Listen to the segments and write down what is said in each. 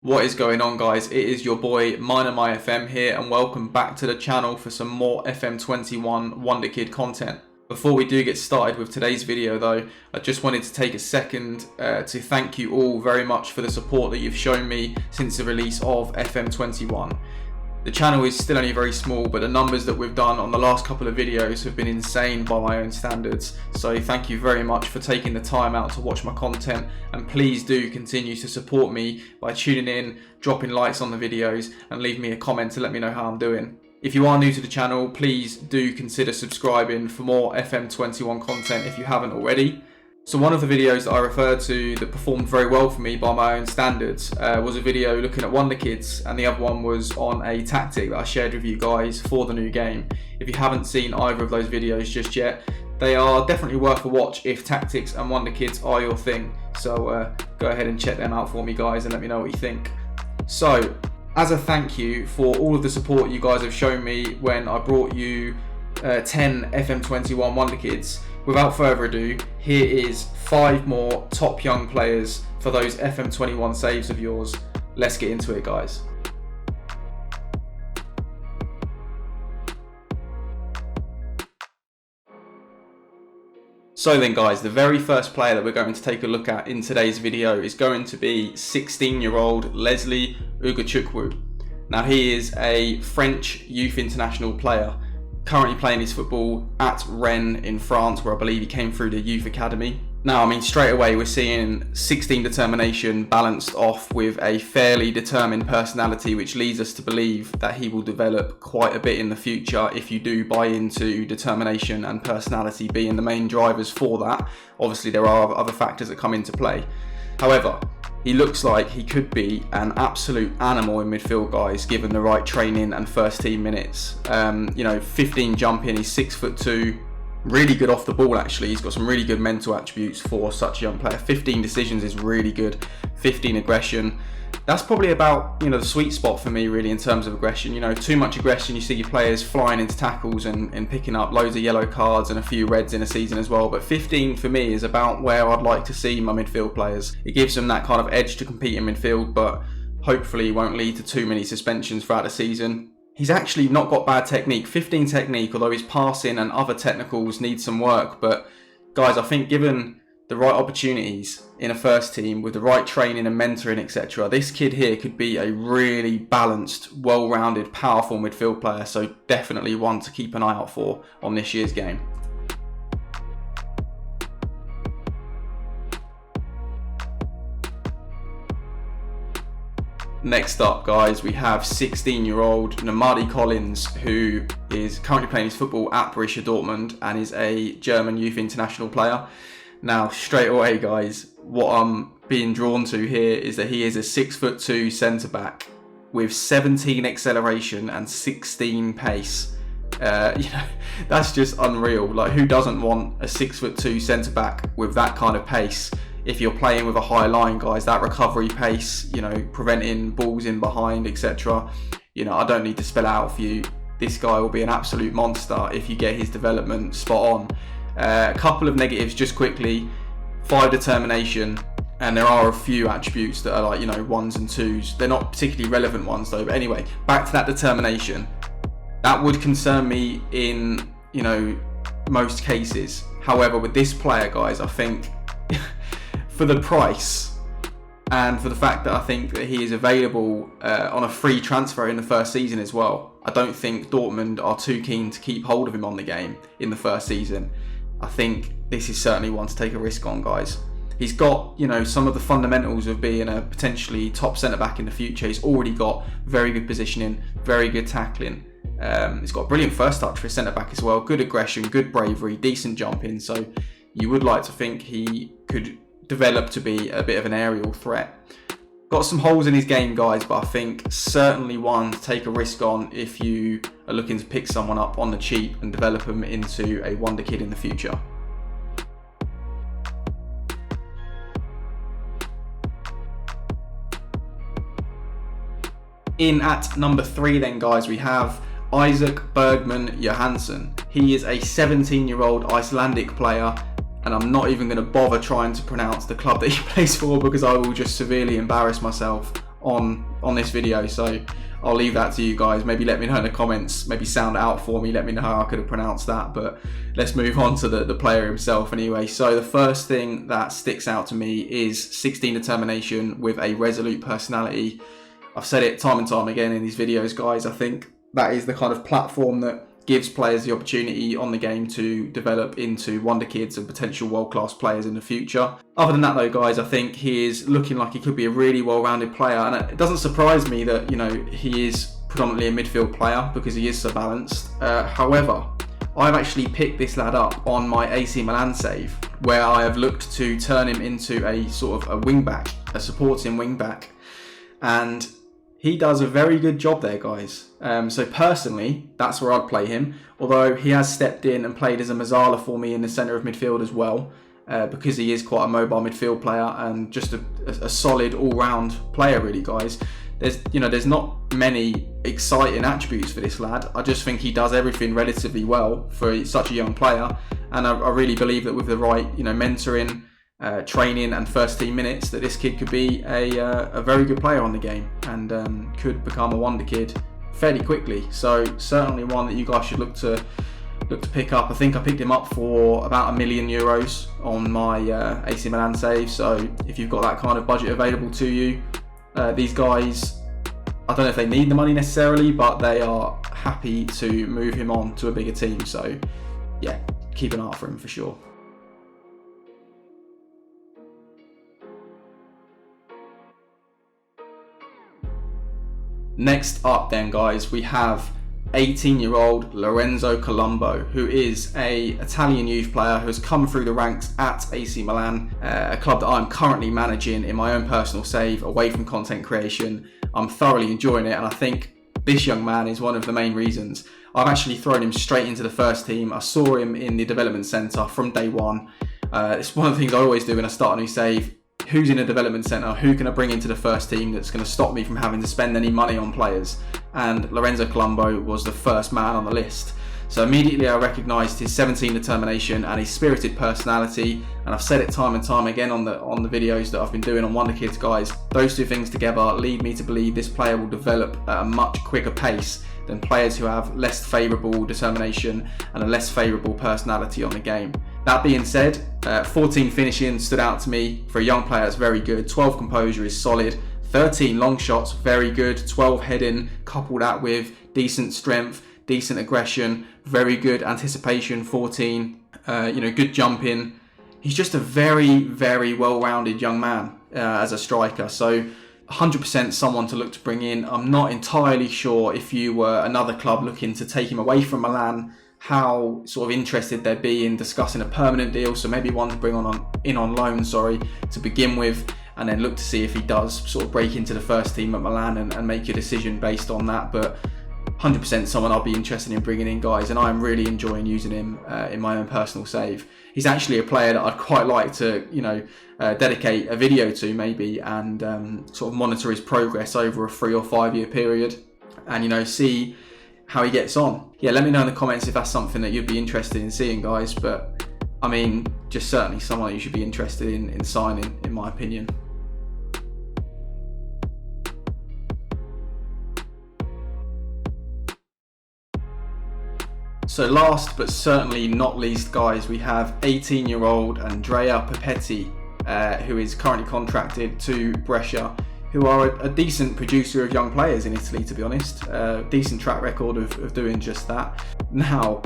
What is going on, guys? It is your boy Mainomai FM here, and welcome back to the channel for some more FM21 Wonderkid content. Before we do get started with today's video though, I just wanted to take a second to thank you all very much for the support that you've shown me since the release of FM21. The channel is still only very small, but the numbers that we've done on the last couple of videos have been insane by my own standards. So thank you very much for taking the time out to watch my content, and please do continue to support me by tuning in, dropping likes on the videos, and leave me a comment to let me know how I'm doing. If you are new to the channel, please do consider subscribing for more FM21 content if you haven't already. So one of the videos that I referred to that performed very well for me by my own standards was a video looking at Wonderkids, and the other one was on a tactic that I shared with you guys for the new game. If you haven't seen either of those videos just yet, they are definitely worth a watch if tactics and Wonderkids are your thing. So go ahead and check them out for me, guys, and let me know what you think. So as a thank you for all of the support you guys have shown me when I brought you 10 FM21 Wonderkids, without further ado, here is 5 more top young players for those FM21 saves of yours. Let's get into it, guys. So then, guys, the very first player that we're going to take a look at in today's video is going to be 16-year-old Leslie Ugachukwu. Now, he is a French youth international player, currently playing his football at Rennes in France, where I believe he came through the youth academy. Now, I mean, straight away we're seeing 16 determination balanced off with a fairly determined personality, which leads us to believe that he will develop quite a bit in the future if you do buy into determination and personality being the main drivers for that. Obviously, there are other factors that come into play. However, he looks like he could be an absolute animal in midfield, guys, given the right training and first team minutes. 15 jumping, he's 6'2", really good off the ball actually. He's got some really good mental attributes for such a young player. 15 decisions is really good, 15 aggression. That's probably about, the sweet spot for me really in terms of aggression. Too much aggression, you see your players flying into tackles and picking up loads of yellow cards and a few reds in a season as well. But 15 for me is about where I'd like to see my midfield players. It gives them that kind of edge to compete in midfield, but hopefully won't lead to too many suspensions throughout the season. He's actually not got bad technique, 15 technique, although his passing and other technicals need some work. But guys, I think given the right opportunities in a first team with the right training and mentoring, etc., this kid here could be a really balanced, well-rounded, powerful midfield player. So definitely one to keep an eye out for on this year's game. Next up, guys, we have 16-year-old Namadi Collins, who is currently playing his football at Borussia Dortmund and is a German youth international player. Now, straight away, guys, what I'm being drawn to here is that he is a 6'2" centre-back with 17 acceleration and 16 pace. That's just unreal. Like, who doesn't want a 6'2" centre-back with that kind of pace? If you're playing with a high line, guys, that recovery pace, preventing balls in behind, etc. I don't need to spell it out for you. This guy will be an absolute monster if you get his development spot on. A couple of negatives just quickly. 5 determination, and there are a few attributes that are like, 1s and 2s. They're not particularly relevant ones though, but anyway, back to that determination. That would concern me in, most cases. However, with this player, guys, I think for the price and for the fact that I think that he is available on a free transfer in the first season as well, I don't think Dortmund are too keen to keep hold of him on the game in the first season. I think this is certainly one to take a risk on, guys. He's got, some of the fundamentals of being a potentially top centre-back in the future. He's already got very good positioning, very good tackling. He's got a brilliant first touch for a centre-back as well. Good aggression, good bravery, decent jumping. So you would like to think he could develop to be a bit of an aerial threat. Got some holes in his game, guys, but I think certainly one to take a risk on if you are looking to pick someone up on the cheap and develop them into a wonder kid in the future. In at number 3 then, guys, we have Isaac Bergman Johansson. He is a 17-year-old Icelandic player, and I'm not even going to bother trying to pronounce the club that he plays for because I will just severely embarrass myself on this video, so I'll leave that to you guys. Maybe let me know in the comments, maybe sound it out for me, let me know how I could have pronounced that. But let's move on to the player himself anyway. So the first thing that sticks out to me is 16 determination with a resolute personality. I've said it time and time again in these videos, guys. I think that is the kind of platform that gives players the opportunity on the game to develop into Wonderkids and potential world-class players in the future. Other than that though, guys, I think he is looking like he could be a really well-rounded player, and it doesn't surprise me that, you know, he is predominantly a midfield player because he is so balanced. However, I've actually picked this lad up on my AC Milan save, where I have looked to turn him into a sort of a wing-back, a supporting wing-back, and he does a very good job there, guys. So personally, that's where I'd play him. Although he has stepped in and played as a Mazzala for me in the centre of midfield as well, because he is quite a mobile midfield player and just a solid all-round player, really, guys. There's not many exciting attributes for this lad. I just think he does everything relatively well for such a young player, and I really believe that with the right, mentoring, training and first team minutes, that this kid could be a very good player on the game and could become a wonder kid fairly quickly. So certainly one that you guys should look to pick up. I think I picked him up for about €1 million on my AC Milan save. So if you've got that kind of budget available to you, these guys, I don't know if they need the money necessarily, but they are happy to move him on to a bigger team. So yeah, keep an eye out for him for sure. Next up then, guys, we have 18-year-old Lorenzo Colombo, who is an Italian youth player who has come through the ranks at AC Milan, a club that I'm currently managing in my own personal save away from content creation. I'm thoroughly enjoying it, and I think this young man is one of the main reasons. I've actually thrown him straight into the first team. I saw him in the development centre from day one. It's one of the things I always do when I start a new save. Who's in a development centre? Who can I bring into the first team that's going to stop me from having to spend any money on players? And Lorenzo Colombo was the first man on the list. So immediately I recognised his 17 determination and his spirited personality, and I've said it time and time again on the videos that I've been doing on Wonderkids, guys. Those two things together lead me to believe this player will develop at a much quicker pace than players who have less favourable determination and a less favourable personality on the game. That being said, 14 finishing stood out to me. For a young player, that's very good. 12 composure is solid. 13 long shots, very good. 12 heading, couple that with decent strength, decent aggression, very good anticipation. 14, good jumping. He's just a very, very well-rounded young man as a striker. So 100% someone to look to bring in. I'm not entirely sure if you were another club looking to take him away from Milan, how sort of interested they'd be in discussing a permanent deal. So maybe one to bring on loan, to begin with, and then look to see if he does sort of break into the first team at Milan and make your decision based on that. But 100% someone I'll be interested in bringing in, guys, and I'm really enjoying using him in my own personal save. He's actually a player that I'd quite like to, dedicate a video to maybe, and sort of monitor his progress over a 3 or 5 year period, and see how he gets on. Yeah, let me know in the comments if that's something that you'd be interested in seeing, guys. But I mean, just certainly someone you should be interested in signing, in my opinion. So last but certainly not least, guys, we have 18-year-old Andrea Pepetti, who is currently contracted to Brescia, who are a decent producer of young players in Italy, to be honest. Decent track record of doing just that. Now,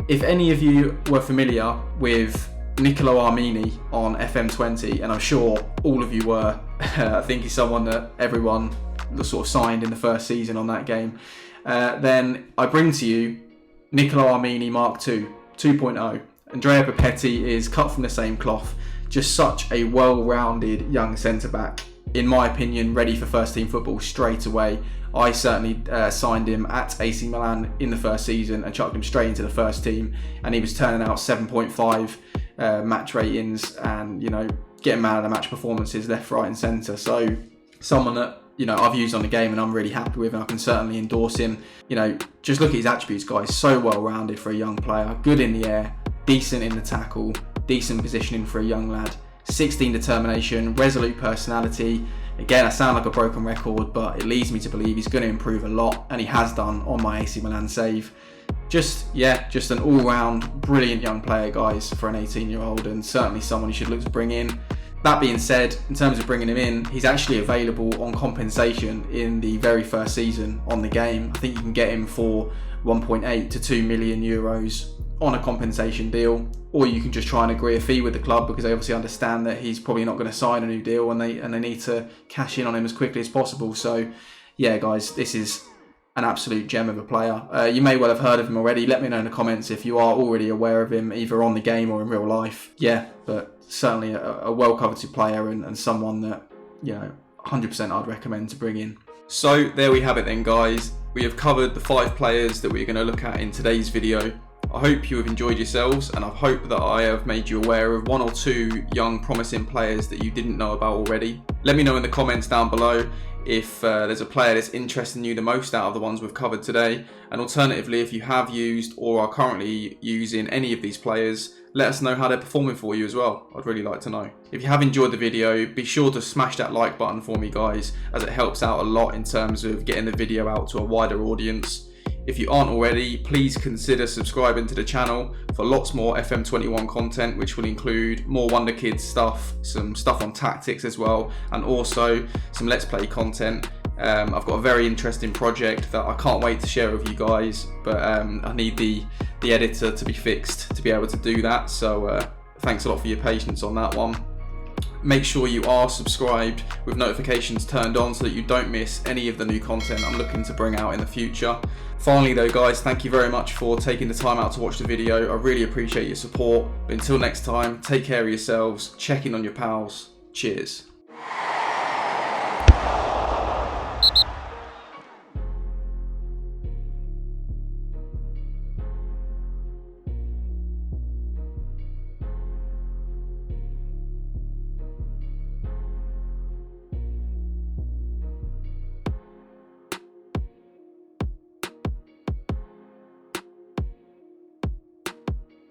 if any of you were familiar with Niccolò Armini on FM20, and I'm sure all of you were, I think he's someone that everyone sort of signed in the first season on that game, then I bring to you Niccolò Armini Mark II, 2.0. Andrea Pepetti is cut from the same cloth. Just such a well-rounded young centre-back. In my opinion, ready for first team football straight away. I certainly signed him at AC Milan in the first season and chucked him straight into the first team, and he was turning out 7.5 match ratings and getting man of the match performances left, right and centre. So someone that I've used on the game and I'm really happy with, and I can certainly endorse him. Just look at his attributes, guys. So well rounded for a young player. Good in the air, decent in the tackle, decent positioning for a young lad, 16 determination, resolute personality. Again, I sound like a broken record, but it leads me to believe he's going to improve a lot, and he has done on my AC Milan save. Just an all-round brilliant young player, guys, for an 18-year-old, and certainly someone you should look to bring in. That being said, in terms of bringing him in, he's actually available on compensation in the very first season on the game. I think you can get him for 1.8 to 2 million euros on a compensation deal, or you can just try and agree a fee with the club, because they obviously understand that he's probably not going to sign a new deal, and they need to cash in on him as quickly as possible. So yeah, guys, this is an absolute gem of a player. You may well have heard of him already. Let me know in the comments if you are already aware of him, either on the game or in real life. Yeah, but certainly a well-coveted player, and someone that, 100% I'd recommend to bring in. So there we have it then, guys. We have covered the 5 players that we're going to look at in today's video. I hope you have enjoyed yourselves, and I hope that I have made you aware of 1 or 2 young promising players that you didn't know about already. Let me know in the comments down below if there's a player that's interesting you the most out of the ones we've covered today, and alternatively, if you have used or are currently using any of these players, let us know how they're performing for you as well. I'd really like to know. If you have enjoyed the video, be sure to smash that like button for me, guys, as it helps out a lot in terms of getting the video out to a wider audience. If you aren't already, please consider subscribing to the channel for lots more FM21 content, which will include more Wonderkids stuff, some stuff on tactics as well, and also some Let's Play content. I've got a very interesting project that I can't wait to share with you guys, but I need the editor to be fixed to be able to do that. So thanks a lot for your patience on that one. Make sure you are subscribed with notifications turned on so that you don't miss any of the new content I'm looking to bring out in the future. Finally though, guys, thank you very much for taking the time out to watch the video. I really appreciate your support. But until next time, take care of yourselves, check in on your pals. Cheers.